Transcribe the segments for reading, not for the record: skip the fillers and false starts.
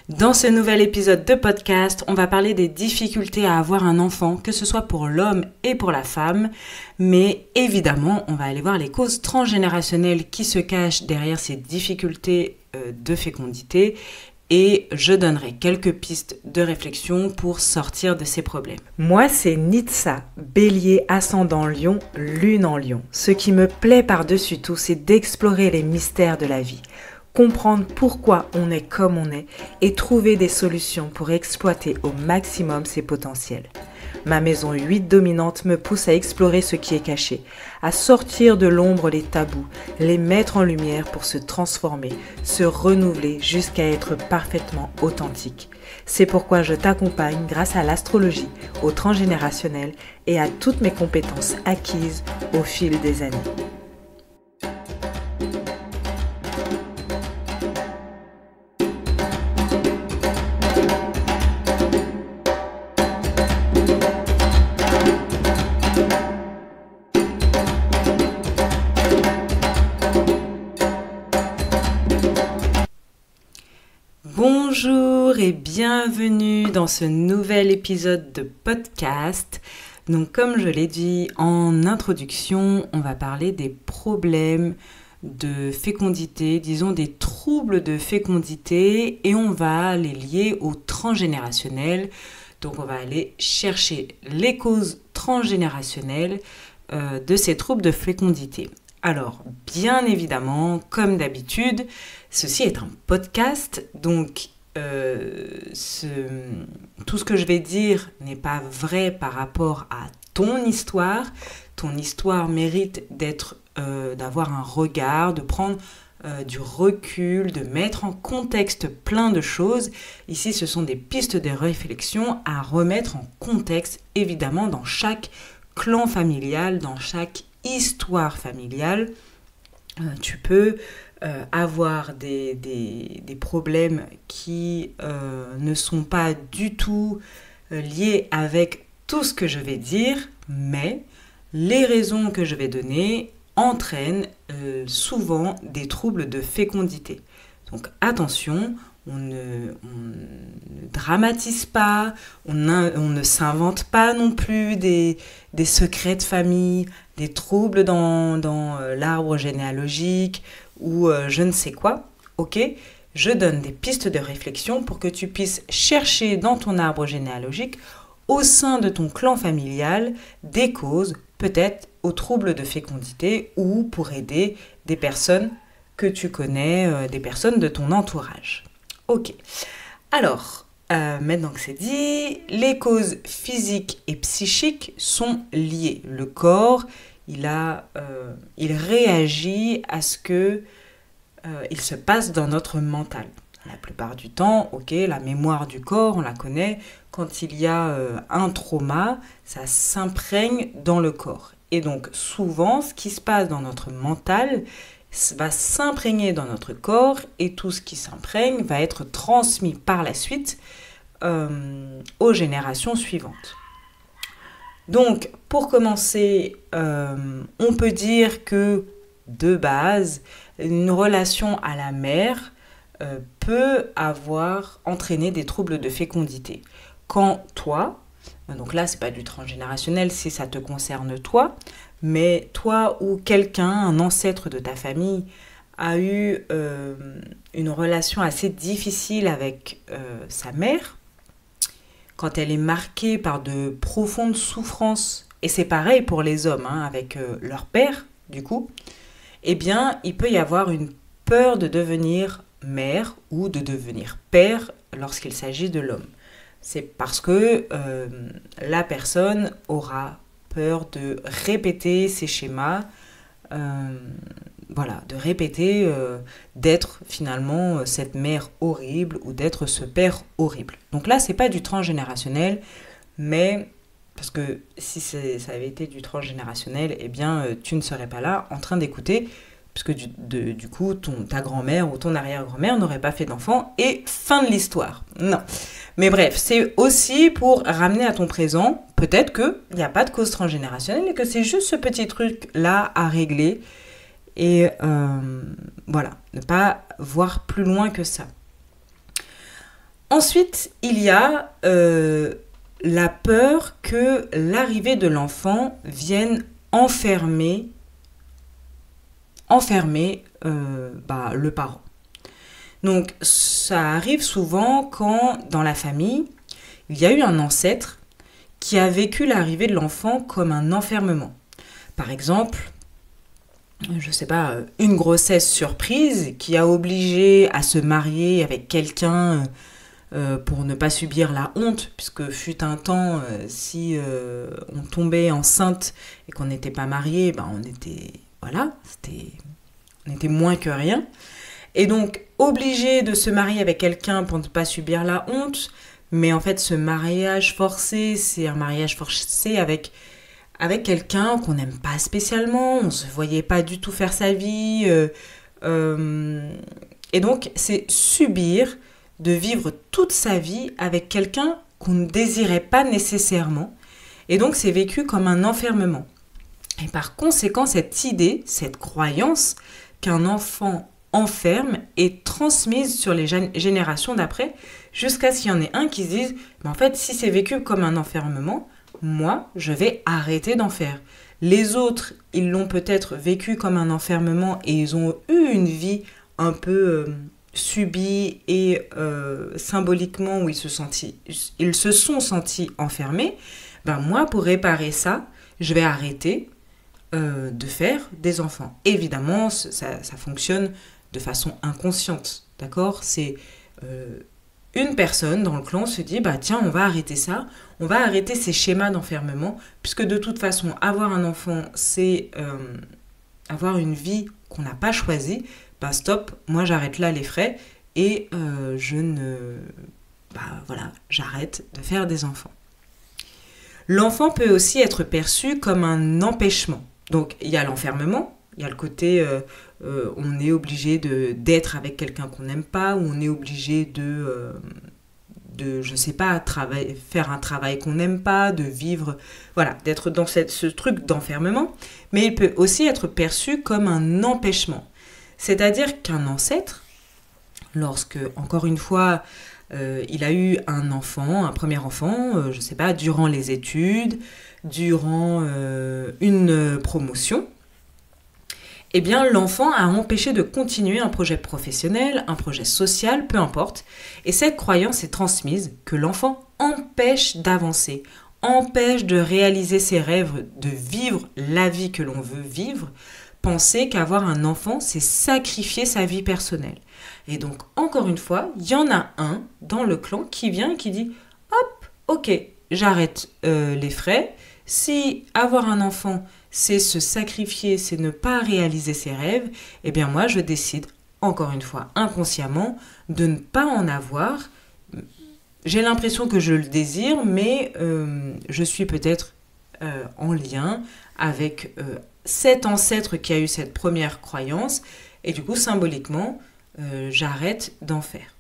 Dans ce nouvel épisode de podcast, on va parler des difficultés à avoir un enfant, que ce soit pour l'homme et pour la femme. Mais évidemment, on va aller voir les causes transgénérationnelles qui se cachent derrière ces difficultés de fécondité. Et je donnerai quelques pistes de réflexion pour sortir de ces problèmes. Moi, c'est Nitsa, bélier ascendant lion, lune en lion. Ce qui me plaît par-dessus tout, c'est d'explorer les mystères de la vie. Comprendre pourquoi on est comme on est et trouver des solutions pour exploiter au maximum ses potentiels. Ma maison 8 dominante me pousse à explorer ce qui est caché, à sortir de l'ombre les tabous, les mettre en lumière pour se transformer, se renouveler jusqu'à être parfaitement authentique. C'est pourquoi je t'accompagne grâce à l'astrologie, au transgénérationnel et à toutes mes compétences acquises au fil des années. Bonjour et bienvenue dans ce nouvel épisode de podcast. Donc comme je l'ai dit en introduction, on va parler des problèmes de fécondité, disons des troubles de fécondité et on va les lier au transgénérationnel. Donc on va aller chercher les causes transgénérationnelles de ces troubles de fécondité. Alors, bien évidemment, comme d'habitude, ceci est un podcast, donc tout ce que je vais dire n'est pas vrai par rapport à ton histoire. Ton histoire mérite d'avoir un regard, de prendre du recul, de mettre en contexte plein de choses. Ici, ce sont des pistes de réflexion à remettre en contexte, évidemment, dans chaque clan familial, dans chaque histoire familiale. Tu peux avoir des problèmes qui ne sont pas du tout liés avec tout ce que je vais dire, mais les raisons que je vais donner entraînent souvent des troubles de fécondité. Donc attention, on ne dramatise pas, on ne s'invente pas non plus des secrets de famille, des troubles dans l'arbre généalogique ou je ne sais quoi. Ok, je donne des pistes de réflexion pour que tu puisses chercher dans ton arbre généalogique, au sein de ton clan familial, des causes peut-être aux troubles de fécondité ou pour aider des personnes que tu connais, des personnes de ton entourage. Ok, alors, maintenant que c'est dit, les causes physiques et psychiques sont liées. Le corps, il réagit à ce que il se passe dans notre mental. La plupart du temps, ok, la mémoire du corps, on la connaît. Quand il y a un trauma, ça s'imprègne dans le corps. Et donc, souvent, ce qui se passe dans notre mental va s'imprégner dans notre corps et tout ce qui s'imprègne va être transmis par la suite aux générations suivantes. Donc, pour commencer, on peut dire que, de base, une relation à la mère peut avoir entraîné des troubles de fécondité. Quand toi, donc là, c'est pas du transgénérationnel si ça te concerne toi, mais toi ou quelqu'un, un ancêtre de ta famille, a eu une relation assez difficile avec sa mère, quand elle est marquée par de profondes souffrances, et c'est pareil pour les hommes, avec leur père, du coup, eh bien, il peut y avoir une peur de devenir mère ou de devenir père lorsqu'il s'agit de l'homme. C'est parce que la personne aura peur de répéter ces schémas, de répéter, d'être finalement cette mère horrible ou d'être ce père horrible. Donc là, c'est pas du transgénérationnel, mais parce que si ça avait été du transgénérationnel, eh bien, tu ne serais pas là en train d'écouter, puisque du coup, ta grand-mère ou ton arrière-grand-mère n'aurait pas fait d'enfant, et fin de l'histoire. Non. Mais bref, c'est aussi pour ramener à ton présent, peut-être qu'il n'y a pas de cause transgénérationnelle et que c'est juste ce petit truc-là à régler. Et ne pas voir plus loin que ça. Ensuite, il y a la peur que l'arrivée de l'enfant vienne enfermer le parent. Donc, ça arrive souvent quand, dans la famille, il y a eu un ancêtre qui a vécu l'arrivée de l'enfant comme un enfermement. Par exemple, je ne sais pas, une grossesse surprise qui a obligé à se marier avec quelqu'un pour ne pas subir la honte, puisque fut un temps, si on tombait enceinte et qu'on n'était pas marié, on était, voilà, on était moins que rien. Et donc, obligé de se marier avec quelqu'un pour ne pas subir la honte, mais en fait, ce mariage forcé, c'est un mariage forcé avec quelqu'un qu'on n'aime pas spécialement, on ne se voyait pas du tout faire sa vie. Et donc, c'est subir de vivre toute sa vie avec quelqu'un qu'on ne désirait pas nécessairement. Et donc, c'est vécu comme un enfermement. Et par conséquent, cette idée, cette croyance qu'un enfant enferme est transmise sur les générations d'après, jusqu'à ce qu'il y en ait un qui se dise, en fait, si c'est vécu comme un enfermement, moi, je vais arrêter d'en faire. Les autres, ils l'ont peut-être vécu comme un enfermement et ils ont eu une vie un peu subie et symboliquement où ils se sont sentis enfermés. Moi, pour réparer ça, je vais arrêter de faire des enfants. Évidemment, ça fonctionne de façon inconsciente, d'accord ? C'est une personne dans le clan se dit, tiens, on va arrêter ça, on va arrêter ces schémas d'enfermement, puisque de toute façon, avoir un enfant, c'est avoir une vie qu'on n'a pas choisie, stop, moi j'arrête là les frais, et j'arrête de faire des enfants. L'enfant peut aussi être perçu comme un empêchement. Donc, il y a l'enfermement, il y a le côté, on est obligé d'être avec quelqu'un qu'on n'aime pas, ou on est obligé de je sais pas, faire un travail qu'on n'aime pas, de vivre, voilà, d'être dans ce truc d'enfermement. Mais il peut aussi être perçu comme un empêchement. C'est-à-dire qu'un ancêtre, lorsque, encore une fois, il a eu un enfant, un premier enfant, je sais pas, durant les études, durant une promotion, eh bien l'enfant a empêché de continuer un projet professionnel, un projet social, peu importe. Et cette croyance est transmise que l'enfant empêche d'avancer, empêche de réaliser ses rêves, de vivre la vie que l'on veut vivre. Penser qu'avoir un enfant, c'est sacrifier sa vie personnelle. Et donc, encore une fois, il y en a un dans le clan qui vient et qui dit « Hop, ok, j'arrête les frais. Si avoir un enfant, c'est se sacrifier, c'est ne pas réaliser ses rêves, eh bien moi, je décide, encore une fois, inconsciemment, de ne pas en avoir. J'ai l'impression que je le désire, mais je suis peut-être en lien avec cet ancêtre qui a eu cette première croyance, et du coup, symboliquement, j'arrête d'en faire.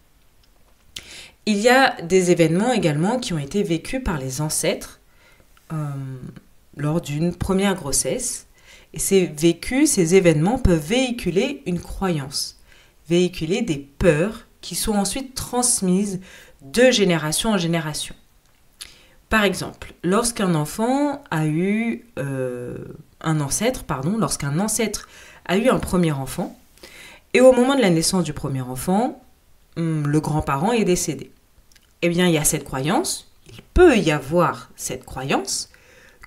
Il y a des événements également qui ont été vécus par les ancêtres lors d'une première grossesse. Et ces événements peuvent véhiculer une croyance, véhiculer des peurs qui sont ensuite transmises de génération en génération. Par exemple, lorsqu'un ancêtre a eu un premier enfant, et au moment de la naissance du premier enfant, le grand-parent est décédé. Eh bien, il y a cette croyance, il peut y avoir cette croyance,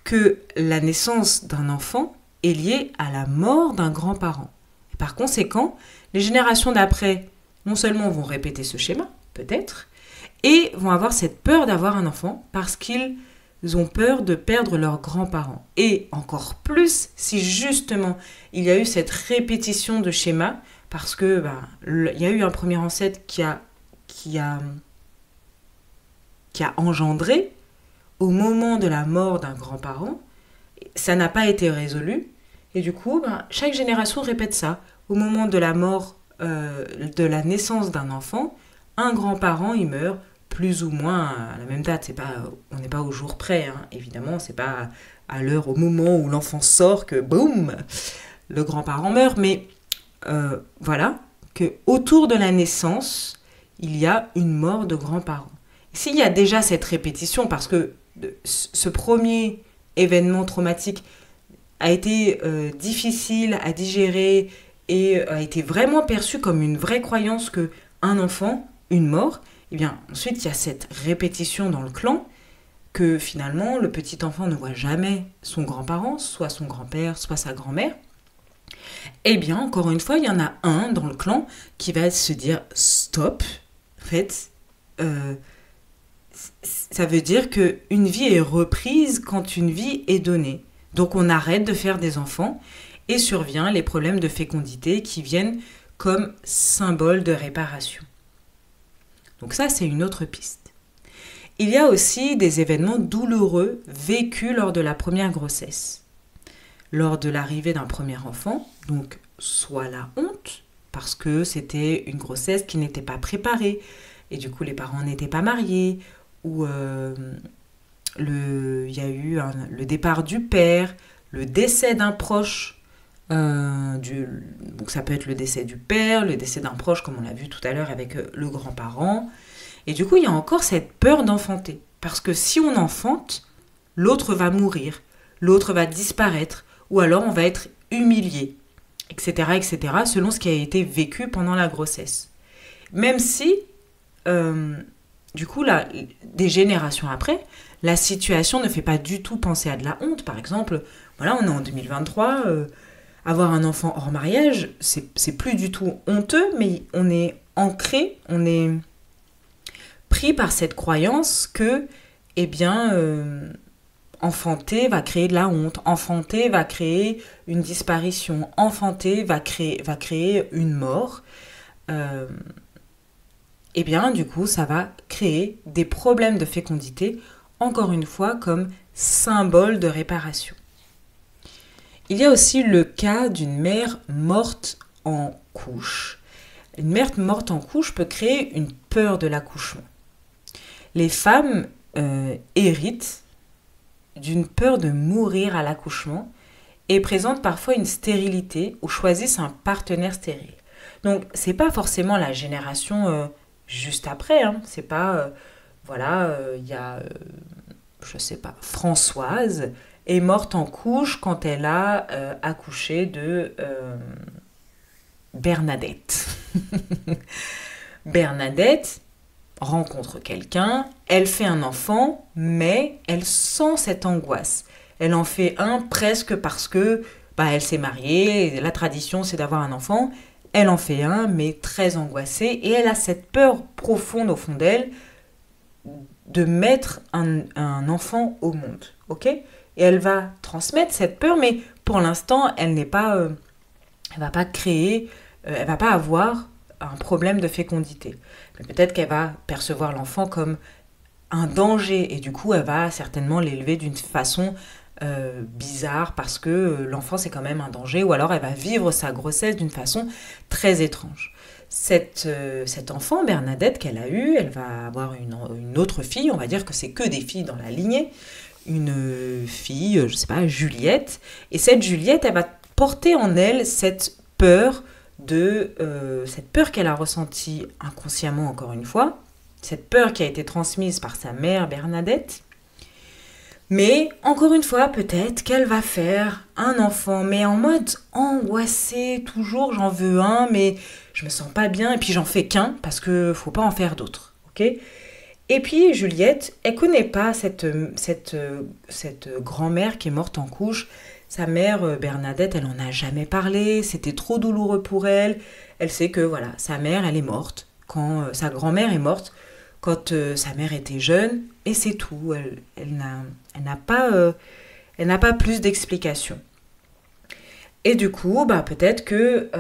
que la naissance d'un enfant est liée à la mort d'un grand-parent. Et par conséquent, les générations d'après, non seulement vont répéter ce schéma, peut-être, et vont avoir cette peur d'avoir un enfant parce qu'ils ont peur de perdre leurs grands-parents. Et encore plus si justement il y a eu cette répétition de schéma parce que il y a eu un premier ancêtre qui a engendré au moment de la mort d'un grand-parent, ça n'a pas été résolu. Et du coup, chaque génération répète ça. Au moment de la mort, de la naissance d'un enfant, un grand-parent, il meurt plus ou moins à la même date. On n'est pas au jour près, hein. Évidemment, c'est pas à l'heure, au moment où l'enfant sort que boum, le grand-parent meurt. Mais voilà, que autour de la naissance, il y a une mort de grands-parents. S'il y a déjà cette répétition, parce que ce premier événement traumatique a été difficile à digérer et a été vraiment perçu comme une vraie croyance que un enfant, une mort, et bien ensuite il y a cette répétition dans le clan que finalement le petit enfant ne voit jamais son grand-parent, soit son grand-père, soit sa grand-mère. Eh bien, encore une fois, il y en a un dans le clan qui va se dire stop. En fait, ça veut dire qu'une vie est reprise quand une vie est donnée. Donc on arrête de faire des enfants et survient les problèmes de fécondité qui viennent comme symbole de réparation. Donc ça, c'est une autre piste. Il y a aussi des événements douloureux vécus lors de la première grossesse. Lors de l'arrivée d'un premier enfant, donc soit la honte, parce que c'était une grossesse qui n'était pas préparée, et du coup les parents n'étaient pas mariés, ou il y a eu le départ du père, le décès d'un proche, donc ça peut être le décès du père, le décès d'un proche, comme on l'a vu tout à l'heure avec le grand-parent. Et du coup, il y a encore cette peur d'enfanter. Parce que si on enfante, l'autre va mourir, l'autre va disparaître, ou alors on va être humilié, etc., etc., selon ce qui a été vécu pendant la grossesse. Même si, du coup, là, des générations après, la situation ne fait pas du tout penser à de la honte. Par exemple, voilà, on est en 2023, avoir un enfant hors mariage, c'est plus du tout honteux, mais on est ancré, on est pris par cette croyance que, eh bien, enfanter va créer de la honte, enfanter va créer une disparition, enfanter va créer une mort. Eh bien, du coup, ça va créer des problèmes de fécondité, encore une fois, comme symbole de réparation. Il y a aussi le cas d'une mère morte en couche. Une mère morte en couche peut créer une peur de l'accouchement. Les femmes héritent d'une peur de mourir à l'accouchement et présentent parfois une stérilité ou choisissent un partenaire stérile. Donc, c'est pas forcément la génération juste après. Hein. C'est pas, il y a, je sais pas, Françoise est morte en couche quand elle a accouché de Bernadette. Bernadette rencontre quelqu'un, elle fait un enfant, mais elle sent cette angoisse. Elle en fait un presque parce que elle s'est mariée, la tradition c'est d'avoir un enfant. Elle en fait un, mais très angoissée, et elle a cette peur profonde au fond d'elle de mettre un enfant au monde, ok ? Et elle va transmettre cette peur, mais pour l'instant, elle n'est pas, elle va pas créer, elle va pas avoir un problème de fécondité. Mais peut-être qu'elle va percevoir l'enfant comme un danger, et du coup, elle va certainement l'élever d'une façon bizarre, parce que l'enfant, c'est quand même un danger, ou alors elle va vivre sa grossesse d'une façon très étrange. Cet enfant, Bernadette, qu'elle a eue, elle va avoir une autre fille, on va dire que c'est que des filles dans la lignée, une fille, je sais pas, Juliette, et cette Juliette, elle va porter en elle cette peur qu'elle a ressentie inconsciemment, encore une fois, cette peur qui a été transmise par sa mère Bernadette. Mais encore une fois, peut-être qu'elle va faire un enfant, mais en mode angoissé, toujours j'en veux un, mais je me sens pas bien, et puis j'en fais qu'un, parce que faut pas en faire d'autres, ok ? Et puis Juliette, elle connaît pas cette grand-mère qui est morte en couche. Sa mère, Bernadette, elle en a jamais parlé, c'était trop douloureux pour elle. Elle sait que voilà, sa mère, elle est morte, quand sa grand-mère est morte, quand sa mère était jeune, et c'est tout. Elle n'a pas plus d'explications. Et du coup, peut-être que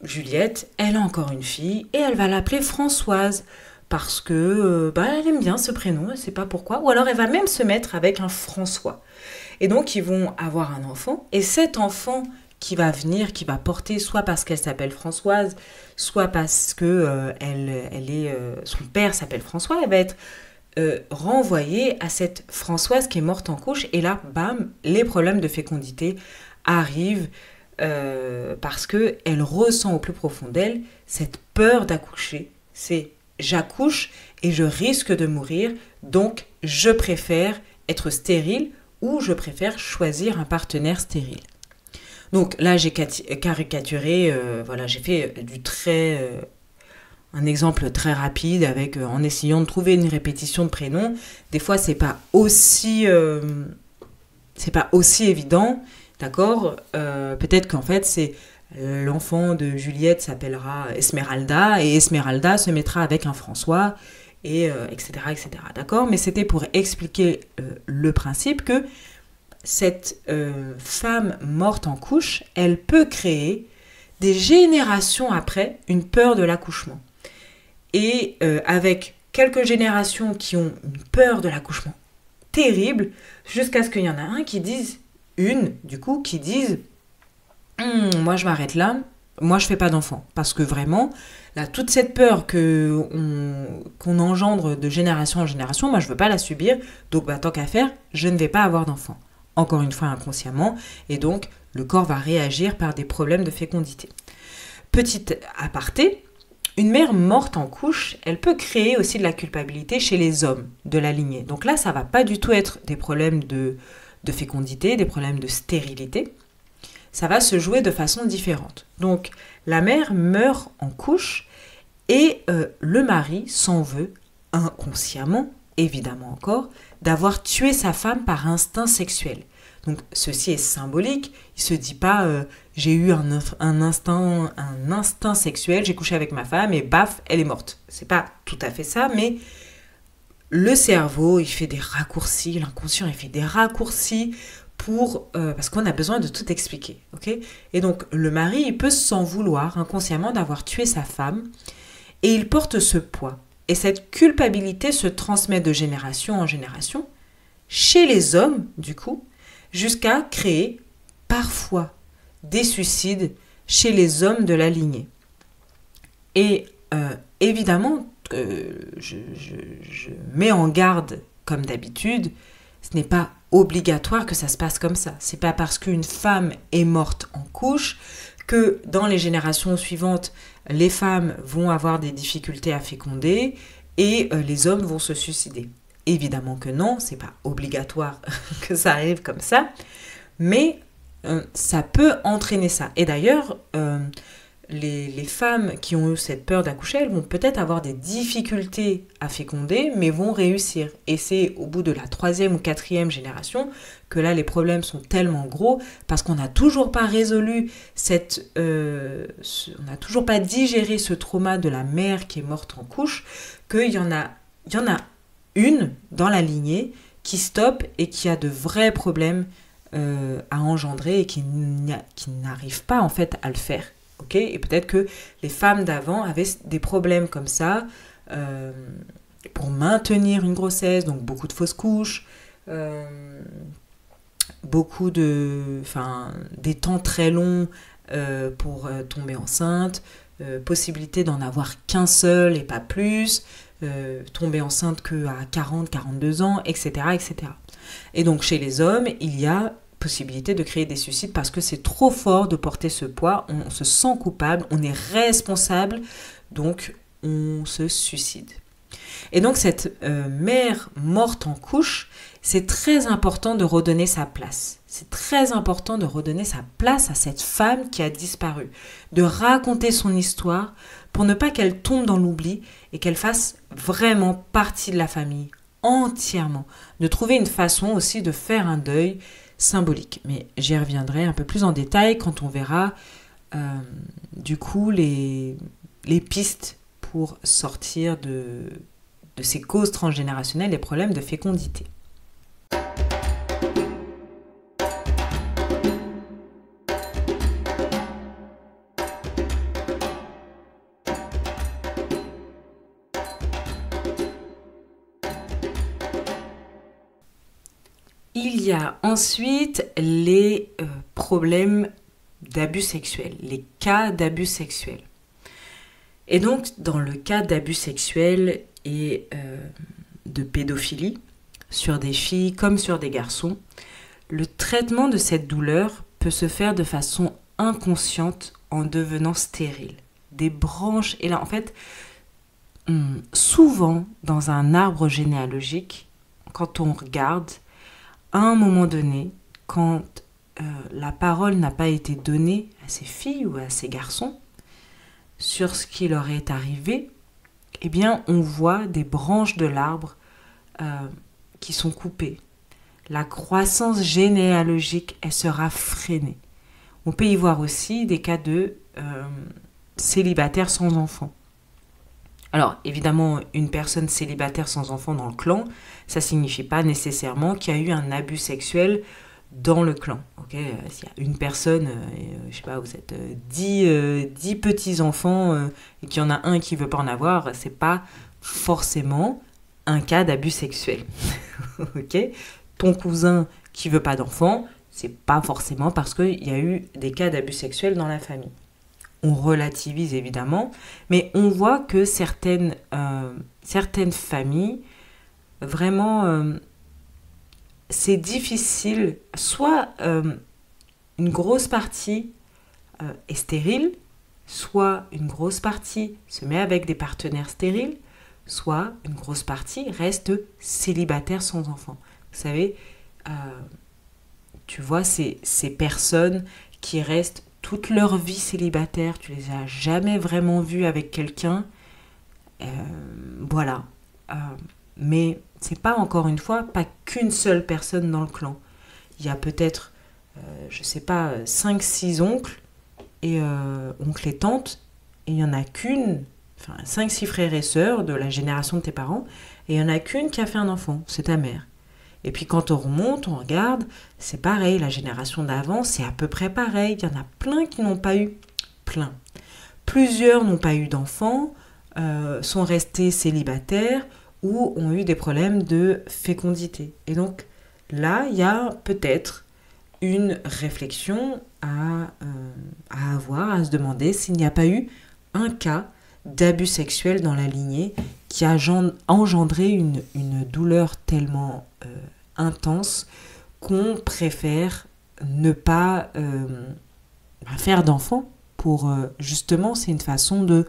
Juliette, elle a encore une fille, et elle va l'appeler Françoise, parce que elle aime bien ce prénom, elle ne sait pas pourquoi. Ou alors elle va même se mettre avec un François. Et donc ils vont avoir un enfant, et cet enfant qui va venir, qui va porter, soit parce qu'elle s'appelle Françoise, soit parce que son père s'appelle François, elle va être renvoyée à cette Françoise qui est morte en couche, et là, bam, les problèmes de fécondité arrivent parce qu'elle ressent au plus profond d'elle cette peur d'accoucher. C'est j'accouche et je risque de mourir, donc je préfère être stérile ou je préfère choisir un partenaire stérile. Donc là, j'ai caricaturé, voilà, j'ai fait un exemple très rapide avec, en essayant de trouver une répétition de prénoms. Des fois, c'est pas aussi évident, d'accord. Peut-être qu'en fait, c'est l'enfant de Juliette s'appellera Esmeralda et Esmeralda se mettra avec un François, et etc., etc. D'accord. Mais c'était pour expliquer le principe que cette femme morte en couche, elle peut créer des générations après une peur de l'accouchement. Et avec quelques générations qui ont une peur de l'accouchement terrible, jusqu'à ce qu'il y en a un qui dise, moi je m'arrête là, moi je fais pas d'enfant. Parce que vraiment, là, toute cette peur qu'on engendre de génération en génération, moi je veux pas la subir, donc tant qu'à faire, je ne vais pas avoir d'enfant. Encore une fois inconsciemment, et donc le corps va réagir par des problèmes de fécondité. Petite aparté, une mère morte en couche, elle peut créer aussi de la culpabilité chez les hommes de la lignée. Donc là, ça va pas du tout être des problèmes de fécondité, des problèmes de stérilité. Ça va se jouer de façon différente. Donc la mère meurt en couche et le mari s'en veut inconsciemment, évidemment encore, d'avoir tué sa femme par instinct sexuel. Donc ceci est symbolique, il se dit pas j'ai eu un instinct sexuel, j'ai couché avec ma femme et baf, elle est morte. C'est pas tout à fait ça, mais le cerveau, il fait des raccourcis, l'inconscient, il fait des raccourcis parce qu'on a besoin de tout expliquer, ok. Et donc le mari, il peut s'en vouloir inconsciemment d'avoir tué sa femme et il porte ce poids. Et cette culpabilité se transmet de génération en génération chez les hommes, du coup, jusqu'à créer parfois des suicides chez les hommes de la lignée. Et évidemment, je mets en garde, comme d'habitude, ce n'est pas obligatoire que ça se passe comme ça. C'est pas parce qu'une femme est morte en couche que dans les générations suivantes, les femmes vont avoir des difficultés à féconder et les hommes vont se suicider. Évidemment que non, c'est pas obligatoire que ça arrive comme ça, mais ça peut entraîner ça. Et d'ailleurs, les femmes qui ont eu cette peur d'accoucher, elles vont peut-être avoir des difficultés à féconder, mais vont réussir. Et c'est au bout de la 3e ou 4e génération que là, les problèmes sont tellement gros, parce qu'on n'a toujours pas résolu on n'a toujours pas digéré ce trauma de la mère qui est morte en couche, qu'il y en a une dans la lignée qui stoppe et qui a de vrais problèmes à engendrer et qui n'arrive pas en fait à le faire. Okay, et peut-être que les femmes d'avant avaient des problèmes comme ça pour maintenir une grossesse, donc beaucoup de fausses couches, des temps très longs pour tomber enceinte, possibilité d'en avoir qu'un seul et pas plus, tomber enceinte qu'à 40-42 ans, etc., etc. Et donc chez les hommes, il y a possibilité de créer des suicides parce que c'est trop fort de porter ce poids, on se sent coupable, on est responsable, donc on se suicide. Et donc cette mère morte en couche, c'est très important de redonner sa place. C'est très important de redonner sa place à cette femme qui a disparu, de raconter son histoire pour ne pas qu'elle tombe dans l'oubli et qu'elle fasse vraiment partie de la famille, entièrement. De trouver une façon aussi de faire un deuil symbolique. Mais j'y reviendrai un peu plus en détail quand on verra du coup les pistes pour sortir de ces causes transgénérationnelles, les problèmes de fécondité. Il y a ensuite les problèmes d'abus sexuels, les cas d'abus sexuels. Et donc, dans le cas d'abus sexuels et de pédophilie, sur des filles comme sur des garçons, le traitement de cette douleur peut se faire de façon inconsciente en devenant stérile. Des branches, et là en fait, souvent dans un arbre généalogique, quand on regarde, à un moment donné, quand la parole n'a pas été donnée à ces filles ou à ces garçons sur ce qui leur est arrivé, eh bien, on voit des branches de l'arbre qui sont coupées. La croissance généalogique, elle sera freinée. On peut y voir aussi des cas de célibataires sans enfants. Alors, évidemment, une personne célibataire sans enfant dans le clan, ça ne signifie pas nécessairement qu'il y a eu un abus sexuel dans le clan. Okay, s'il y a une personne, je sais pas, vous êtes 10 petits-enfants et qu'il y en a un qui ne veut pas en avoir, c'est pas forcément un cas d'abus sexuel. Okay, ton cousin qui veut pas d'enfant, c'est pas forcément parce qu'il y a eu des cas d'abus sexuels dans la famille. On relativise évidemment, mais on voit que certaines familles, vraiment, c'est difficile. Soit une grosse partie est stérile, soit une grosse partie se met avec des partenaires stériles, soit une grosse partie reste célibataire sans enfant. Vous savez, tu vois, ces personnes qui restent toute leur vie célibataire, tu les as jamais vraiment vus avec quelqu'un, voilà. Mais c'est pas, encore une fois, pas qu'une seule personne dans le clan. Il y a peut-être, je sais pas, 5-6 oncles, et oncles et tantes, et il y en a qu'une, enfin 5-6 frères et sœurs de la génération de tes parents, et il y en a qu'une qui a fait un enfant, c'est ta mère. Et puis quand on remonte, on regarde, c'est pareil, la génération d'avant, c'est à peu près pareil. Il y en a plein qui n'ont pas eu, plusieurs n'ont pas eu d'enfants, sont restés célibataires ou ont eu des problèmes de fécondité. Et donc là, il y a peut-être une réflexion à avoir, à se demander s'il n'y a pas eu un cas d'abus sexuel dans la lignée qui a engendré une douleur tellement intense qu'on préfère ne pas faire d'enfant pour justement, c'est une façon de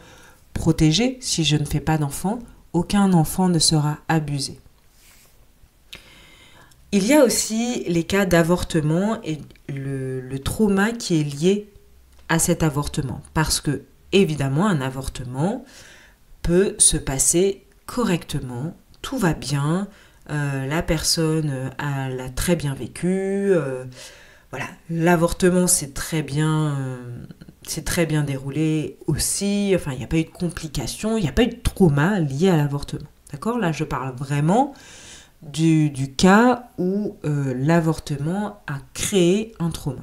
protéger. Si je ne fais pas d'enfant, aucun enfant ne sera abusé. Il y a aussi les cas d'avortement et le trauma qui est lié à cet avortement, parce que évidemment un avortement peut se passer correctement, tout va bien, la personne l'a très bien vécu, voilà, l'avortement s'est très bien déroulé aussi, enfin il n'y a pas eu de complications, il n'y a pas eu de trauma lié à l'avortement, d'accord? Là je parle vraiment du cas où l'avortement a créé un trauma.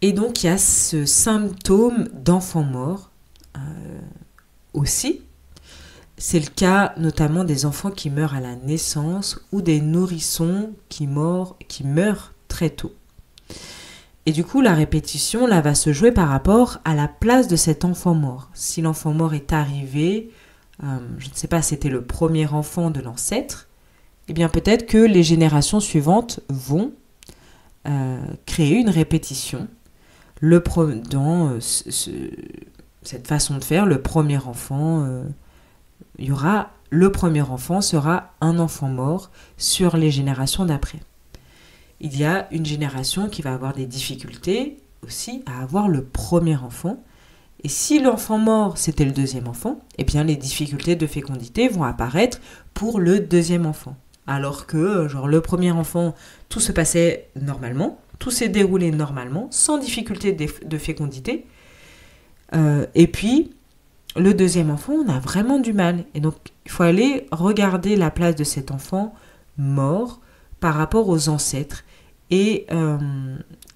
Et donc il y a ce symptôme d'enfant mort aussi. C'est le cas notamment des enfants qui meurent à la naissance ou des nourrissons qui meurent très tôt. Et du coup, la répétition là va se jouer par rapport à la place de cet enfant mort. Si l'enfant mort est arrivé, je ne sais pas, c'était le premier enfant de l'ancêtre, eh bien peut-être que les générations suivantes vont créer une répétition. Dans cette façon de faire, le premier enfant... le premier enfant sera un enfant mort sur les générations d'après. Il y a une génération qui va avoir des difficultés aussi à avoir le premier enfant. Et si l'enfant mort, c'était le deuxième enfant, eh bien les difficultés de fécondité vont apparaître pour le deuxième enfant. Alors que, le premier enfant, tout se passait normalement, tout s'est déroulé normalement, sans difficulté de fécondité. Et puis, le deuxième enfant, on a vraiment du mal. Et donc, il faut aller regarder la place de cet enfant mort par rapport aux ancêtres et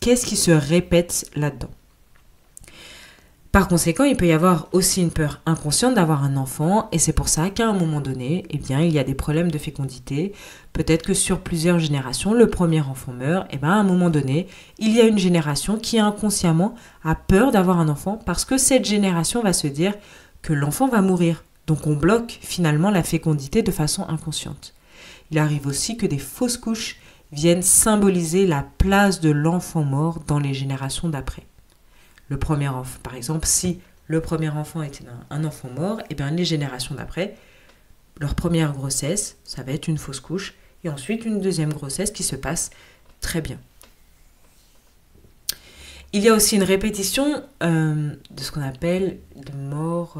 qu'est-ce qui se répète là-dedans. Par conséquent, il peut y avoir aussi une peur inconsciente d'avoir un enfant et c'est pour ça qu'à un moment donné, eh bien, il y a des problèmes de fécondité. Peut-être que sur plusieurs générations, le premier enfant meurt. Et bien, à un moment donné, il y a une génération qui inconsciemment a peur d'avoir un enfant parce que cette génération va se dire que l'enfant va mourir. Donc on bloque finalement la fécondité de façon inconsciente. Il arrive aussi que des fausses couches viennent symboliser la place de l'enfant mort dans les générations d'après. Le premier enfant, par exemple, si le premier enfant était un enfant mort, et bien les générations d'après, leur première grossesse, ça va être une fausse couche, et ensuite une deuxième grossesse qui se passe très bien. Il y a aussi une répétition de ce qu'on appelle de morts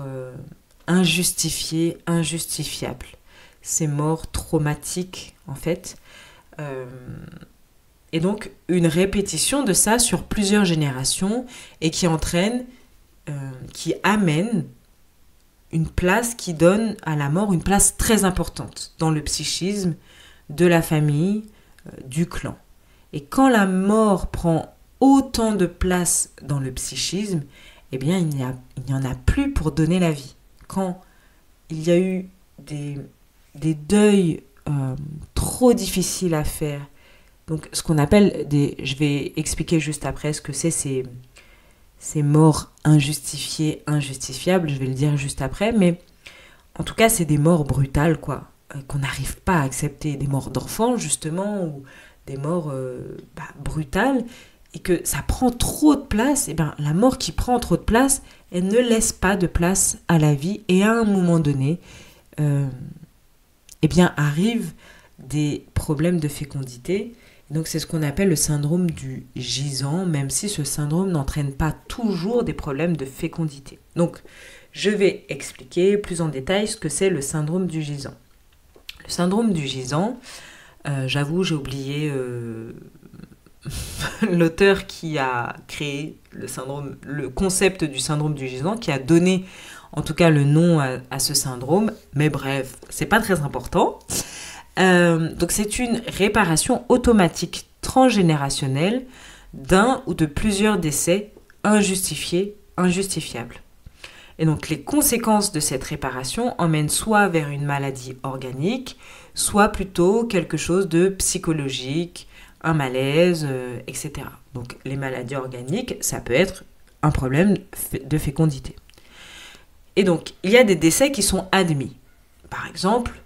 injustifiées, injustifiables. Ces morts traumatiques, en fait. Et donc, une répétition de ça sur plusieurs générations et qui entraîne, qui amène une place qui donne à la mort une place très importante dans le psychisme de la famille, du clan. Et quand la mort prend autant de place dans le psychisme, eh bien, il n'y en a plus pour donner la vie. Quand il y a eu des deuils trop difficiles à faire, donc ce qu'on appelle je vais expliquer juste après ce que c'est ces morts injustifiées, injustifiables, je vais le dire juste après, mais en tout cas, c'est des morts brutales, quoi, qu'on n'arrive pas à accepter, des morts d'enfants, justement, ou des morts brutales, et que ça prend trop de place, et bien la mort qui prend trop de place, elle ne laisse pas de place à la vie, et à un moment donné, eh bien arrivent des problèmes de fécondité. Donc c'est ce qu'on appelle le syndrome du gisant, même si ce syndrome n'entraîne pas toujours des problèmes de fécondité. Donc je vais expliquer plus en détail ce que c'est le syndrome du gisant. Le syndrome du gisant, j'avoue, j'ai oublié l'auteur qui a créé le concept du syndrome du gisant, qui a donné en tout cas le nom à ce syndrome, mais bref, c'est pas très important. Donc c'est une réparation automatique transgénérationnelle d'un ou de plusieurs décès injustifiés, injustifiables. Et donc les conséquences de cette réparation emmènent soit vers une maladie organique, soit plutôt quelque chose de psychologique, un malaise, etc. Donc les maladies organiques, ça peut être un problème de fécondité. Et donc il y a des décès qui sont admis. Par exemple,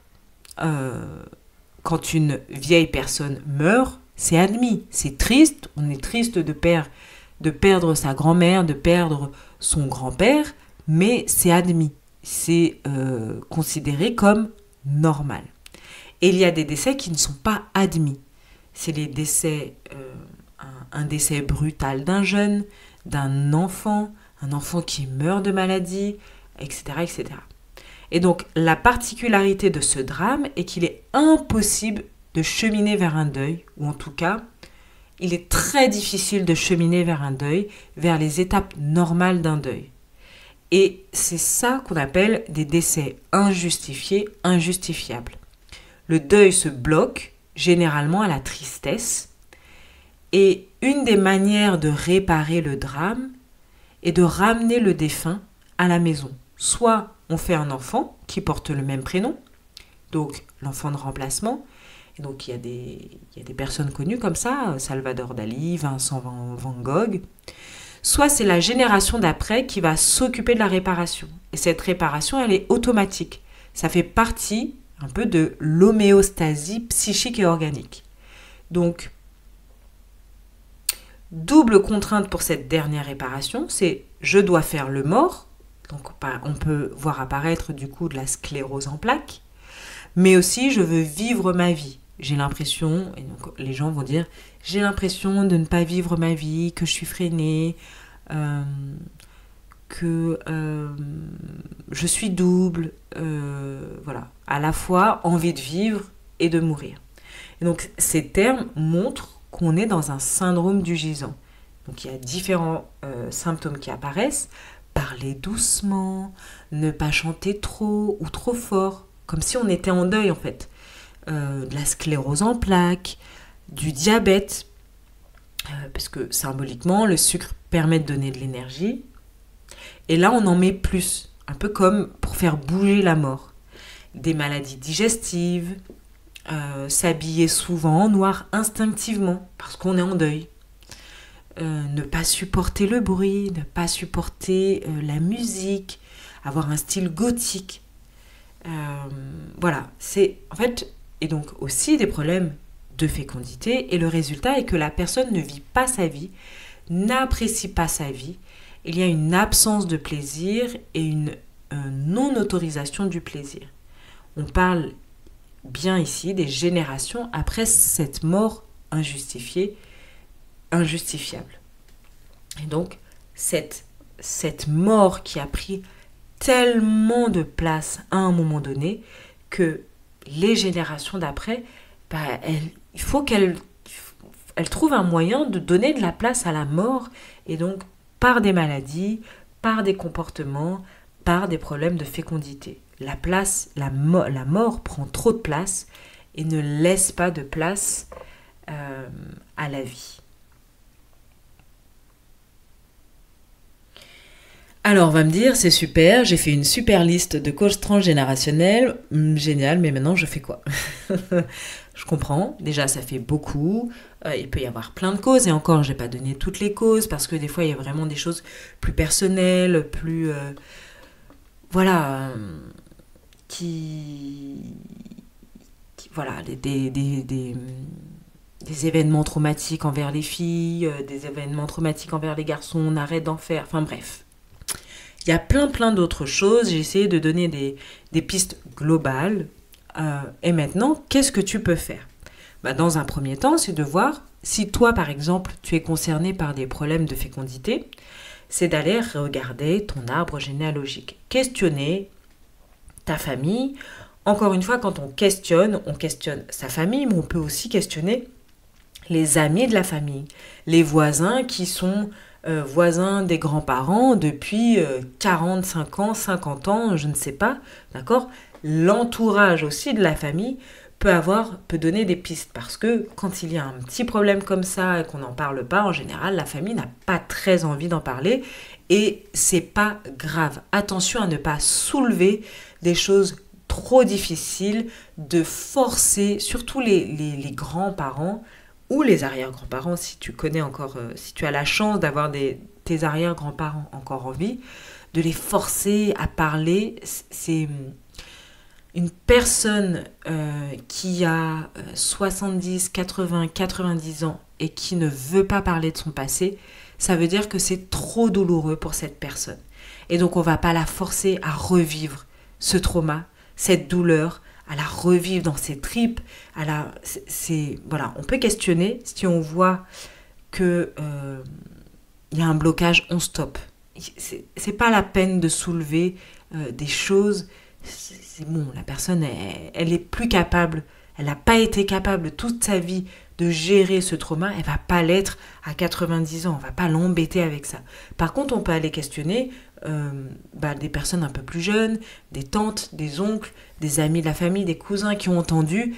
quand une vieille personne meurt, c'est admis, c'est triste, on est triste de perdre sa grand-mère, de perdre son grand-père, mais c'est admis, c'est considéré comme normal. Et il y a des décès qui ne sont pas admis. C'est les décès, un décès brutal d'un jeune, d'un enfant, un enfant qui meurt de maladie, etc., etc. Et donc, la particularité de ce drame est qu'il est impossible de cheminer vers un deuil, ou en tout cas, il est très difficile de cheminer vers un deuil, vers les étapes normales d'un deuil. Et c'est ça qu'on appelle des décès injustifiés, injustifiables. Le deuil se bloque généralement à la tristesse, et une des manières de réparer le drame est de ramener le défunt à la maison. Soit on fait un enfant qui porte le même prénom, donc l'enfant de remplacement. Et donc il y a des personnes connues comme ça, Salvador Dali, Vincent Van Gogh. Soit c'est la génération d'après qui va s'occuper de la réparation. Et cette réparation, elle est automatique. Ça fait partie un peu de l'homéostasie psychique et organique. Donc, double contrainte pour cette dernière réparation, c'est je dois faire le mort. Donc on peut voir apparaître du coup de la sclérose en plaques, mais aussi je veux vivre ma vie. J'ai l'impression, et donc les gens vont dire, j'ai l'impression de ne pas vivre ma vie, que je suis freinée, que je suis double, voilà, à la fois envie de vivre et de mourir. Et donc ces termes montrent qu'on est dans un syndrome du gisant. Donc il y a différents symptômes qui apparaissent. Parler doucement, ne pas chanter trop ou trop fort, comme si on était en deuil en fait. De la sclérose en plaques, du diabète, parce que symboliquement, le sucre permet de donner de l'énergie. Et là, on en met plus, un peu comme pour faire bouger la mort. Des maladies digestives, s'habiller souvent en noir instinctivement, parce qu'on est en deuil. Ne pas supporter le bruit, ne pas supporter la musique, avoir un style gothique. Voilà, c'est en fait, et donc aussi des problèmes de fécondité, et le résultat est que la personne ne vit pas sa vie, n'apprécie pas sa vie, il y a une absence de plaisir et une non-autorisation du plaisir. On parle bien ici des générations après cette mort injustifiée, injustifiable. Et donc, cette mort qui a pris tellement de place à un moment donné que les générations d'après, il faut qu'elles trouvent un moyen de donner de la place à la mort, et donc par des maladies, par des comportements, par des problèmes de fécondité. La mort prend trop de place et ne laisse pas de place à la vie. Alors, on va me dire, c'est super, j'ai fait une super liste de causes transgénérationnelles, génial, mais maintenant je fais quoi? Je comprends, déjà ça fait beaucoup, il peut y avoir plein de causes, et encore, je n'ai pas donné toutes les causes, parce que des fois, il y a vraiment des choses plus personnelles, plus... voilà, des événements traumatiques envers les filles, des événements traumatiques envers les garçons, on arrête d'en faire, enfin bref. Il y a plein d'autres choses. J'ai essayé de donner des pistes globales. Et maintenant, qu'est-ce que tu peux faire? Dans un premier temps, c'est de voir si toi, par exemple, tu es concerné par des problèmes de fécondité, c'est d'aller regarder ton arbre généalogique. Questionner ta famille. Encore une fois, quand on questionne sa famille, mais on peut aussi questionner les amis de la famille, les voisins qui sont... voisins des grands-parents depuis 45 ans, 50 ans, je ne sais pas, d'accord? L'entourage aussi de la famille peut donner des pistes, parce que quand il y a un petit problème comme ça et qu'on n'en parle pas, en général, la famille n'a pas très envie d'en parler, et c'est pas grave. Attention à ne pas soulever des choses trop difficiles, de forcer, surtout les grands-parents, ou les arrière-grands-parents, si tu connais encore, si tu as la chance d'avoir tes arrière-grands-parents encore en vie, de les forcer à parler. C'est une personne qui a 70, 80, 90 ans et qui ne veut pas parler de son passé, ça veut dire que c'est trop douloureux pour cette personne. Et donc on ne va pas la forcer à revivre ce trauma, cette douleur, à la revivre dans ses tripes. Voilà, on peut questionner. Si on voit que y a un blocage, on stoppe. C'est pas la peine de soulever des choses. C'est bon, la personne, elle est plus capable. Elle n'a pas été capable toute sa vie de gérer ce trauma. Elle va pas l'être à 90 ans. On va pas l'embêter avec ça. Par contre, on peut aller questionner des personnes un peu plus jeunes, des tantes, des oncles, des amis de la famille, des cousins qui ont entendu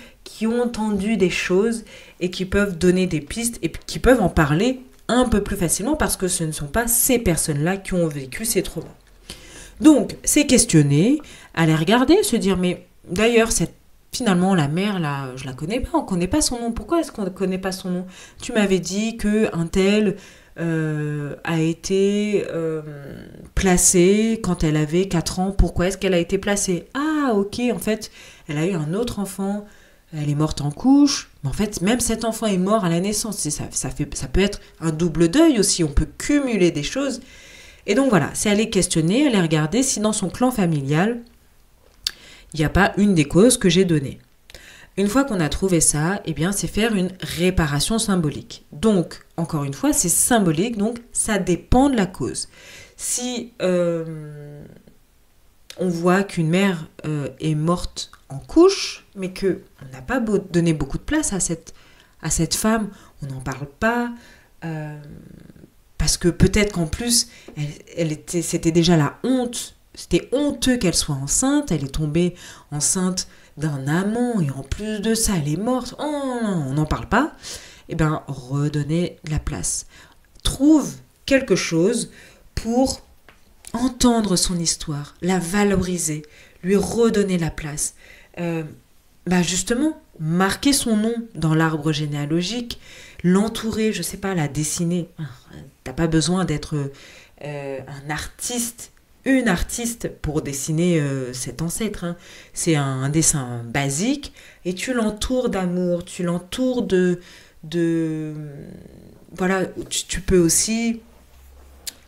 des choses et qui peuvent donner des pistes et qui peuvent en parler un peu plus facilement, parce que ce ne sont pas ces personnes-là qui ont vécu ces traumas. Donc, c'est questionner, aller regarder, se dire, mais d'ailleurs, finalement, la mère, là, je la connais pas, on connaît pas son nom. Pourquoi est-ce qu'on ne connaît pas son nom? Tu m'avais dit qu'un tel a été placée quand elle avait 4 ans. Pourquoi est-ce qu'elle a été placée? Ah, ok, en fait, elle a eu un autre enfant, elle est morte en couche, mais en fait, même cet enfant est mort à la naissance. Ça peut être un double deuil aussi, on peut cumuler des choses. Et donc voilà, c'est aller questionner, aller regarder si dans son clan familial, il n'y a pas une des causes que j'ai données. Une fois qu'on a trouvé ça, eh bien, c'est faire une réparation symbolique. Donc, encore une fois, c'est symbolique, donc ça dépend de la cause. Si on voit qu'une mère est morte en couche, mais qu'on n'a pas donné beaucoup de place à cette femme, on n'en parle pas, parce que peut-être qu'en plus, c'était déjà la honte, c'était honteux qu'elle soit enceinte, elle est tombée enceinte d'un amant, et en plus de ça, elle est morte, on n'en parle pas. Eh bien, redonnez la place. Trouve quelque chose pour entendre son histoire, la valoriser, lui redonner la place. Justement, marquer son nom dans l'arbre généalogique, l'entourer, je sais pas, la dessiner. T'as pas besoin d'être un artiste, une artiste pour dessiner cet ancêtre. Hein. C'est un dessin basique et tu l'entoures d'amour, tu l'entoures de voilà, tu peux aussi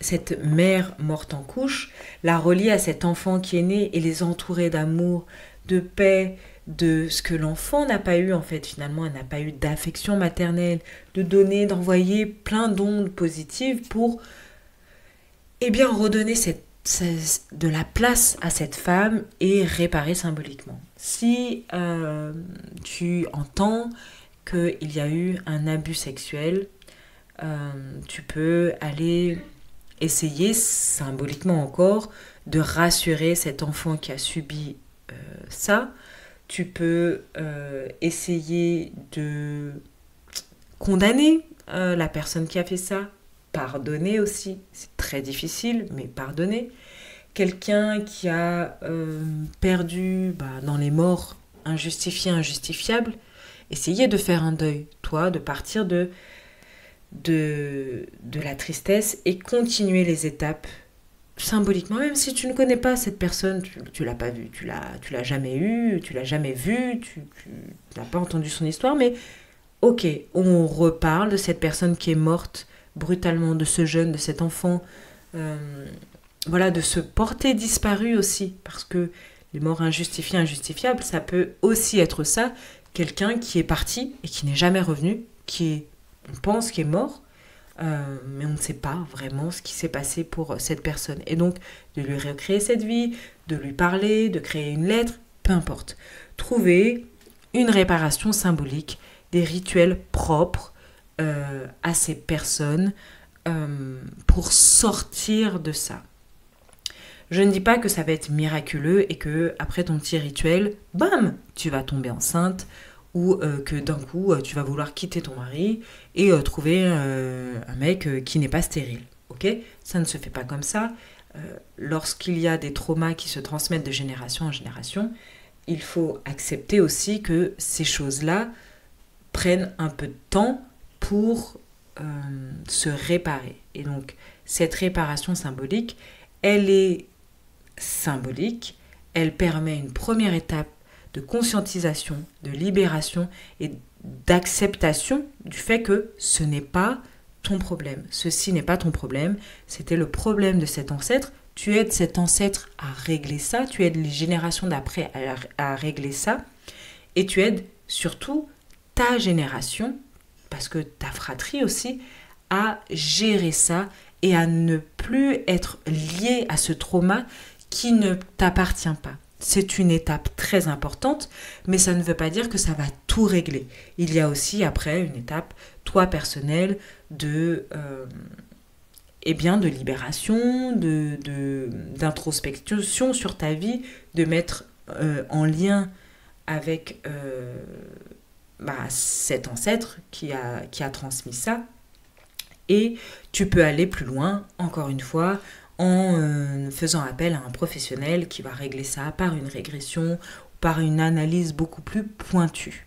cette mère morte en couche, la relier à cet enfant qui est né et les entourer d'amour, de paix, de ce que l'enfant n'a pas eu en fait finalement, elle n'a pas eu d'affection maternelle, de donner, d'envoyer plein d'ondes positives pour redonner de la place à cette femme et réparer symboliquement. Si tu entends qu'il y a eu un abus sexuel, tu peux aller essayer symboliquement encore de rassurer cet enfant qui a subi ça. Tu peux essayer de condamner la personne qui a fait ça, pardonner aussi, c'est très difficile, mais pardonner. Quelqu'un qui a perdu dans les morts injustifiées, injustifiables, essayer de faire un deuil, toi, de partir de la tristesse et continuer les étapes symboliquement, même si tu ne connais pas cette personne, tu l'as pas vue, tu l'as jamais eue, tu l'as jamais vue, tu n'as pas entendu son histoire, mais ok, on reparle de cette personne qui est morte brutalement, de ce jeune, de cet enfant, de se porter disparu aussi, parce que les morts injustifiées, injustifiables, ça peut aussi être ça, quelqu'un qui est parti et qui n'est jamais revenu, on pense qu'il est mort, mais on ne sait pas vraiment ce qui s'est passé pour cette personne. Et donc, de lui recréer cette vie, de lui parler, de créer une lettre, peu importe. Trouver une réparation symbolique, des rituels propres à ces personnes pour sortir de ça. Je ne dis pas que ça va être miraculeux et que après ton petit rituel, bam, tu vas tomber enceinte ou que d'un coup tu vas vouloir quitter ton mari et trouver un mec qui n'est pas stérile. Ok ? Ça ne se fait pas comme ça. Lorsqu'il y a des traumas qui se transmettent de génération en génération, il faut accepter aussi que ces choses-là prennent un peu de temps pour se réparer. Et donc, cette réparation symbolique, elle est symbolique, elle permet une première étape de conscientisation, de libération et d'acceptation du fait que ce n'est pas ton problème. Ceci n'est pas ton problème, c'était le problème de cet ancêtre. Tu aides cet ancêtre à régler ça, tu aides les générations d'après à régler ça, et tu aides surtout ta génération, parce que ta fratrie aussi, à gérer ça et à ne plus être lié à ce trauma qui ne t'appartient pas. C'est une étape très importante, mais ça ne veut pas dire que ça va tout régler. Il y a aussi après une étape, toi personnelle, de libération, d'introspection sur ta vie, de mettre en lien avec cet ancêtre qui a transmis ça. Et tu peux aller plus loin, encore une fois, en faisant appel à un professionnel qui va régler ça par une régression, par une analyse beaucoup plus pointue.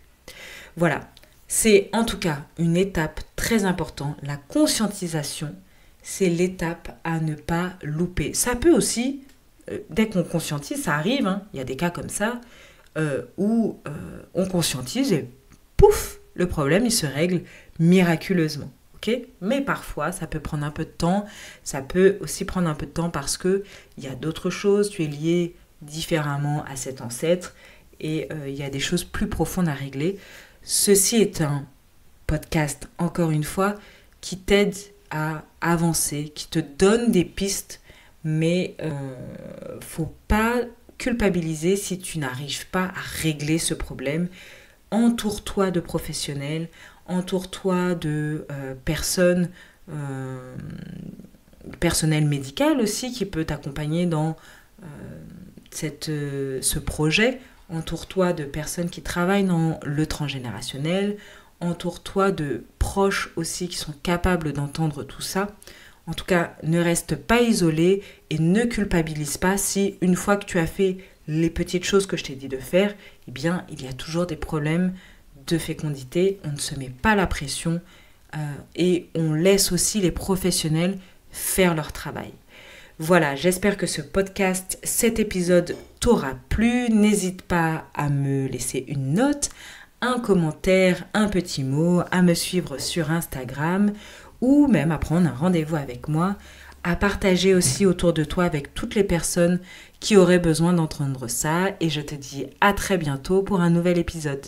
Voilà, c'est en tout cas une étape très importante. La conscientisation, c'est l'étape à ne pas louper. Ça peut aussi, dès qu'on conscientise, ça arrive, hein, il y a des cas comme ça, où on conscientise et pouf, le problème il se règle miraculeusement. Okay, mais parfois, ça peut prendre un peu de temps. Ça peut aussi prendre un peu de temps parce qu'il y a d'autres choses. Tu es lié différemment à cet ancêtre et il y a des choses plus profondes à régler. Ceci est un podcast, encore une fois, qui t'aide à avancer, qui te donne des pistes, mais faut pas culpabiliser si tu n'arrives pas à régler ce problème. Entoure-toi de professionnels, entoure-toi de personnel médical aussi qui peut t'accompagner dans ce projet. Entoure-toi de personnes qui travaillent dans le transgénérationnel. Entoure-toi de proches aussi qui sont capables d'entendre tout ça. En tout cas, ne reste pas isolé et ne culpabilise pas si une fois que tu as fait les petites choses que je t'ai dit de faire, eh bien, il y a toujours des problèmes de fécondité, on ne se met pas la pression et on laisse aussi les professionnels faire leur travail. Voilà, j'espère que ce podcast, cet épisode t'aura plu. N'hésite pas à me laisser une note, un commentaire, un petit mot, à me suivre sur Instagram ou même à prendre un rendez-vous avec moi à partager aussi autour de toi avec toutes les personnes qui auraient besoin d'entendre ça. Et je te dis à très bientôt pour un nouvel épisode.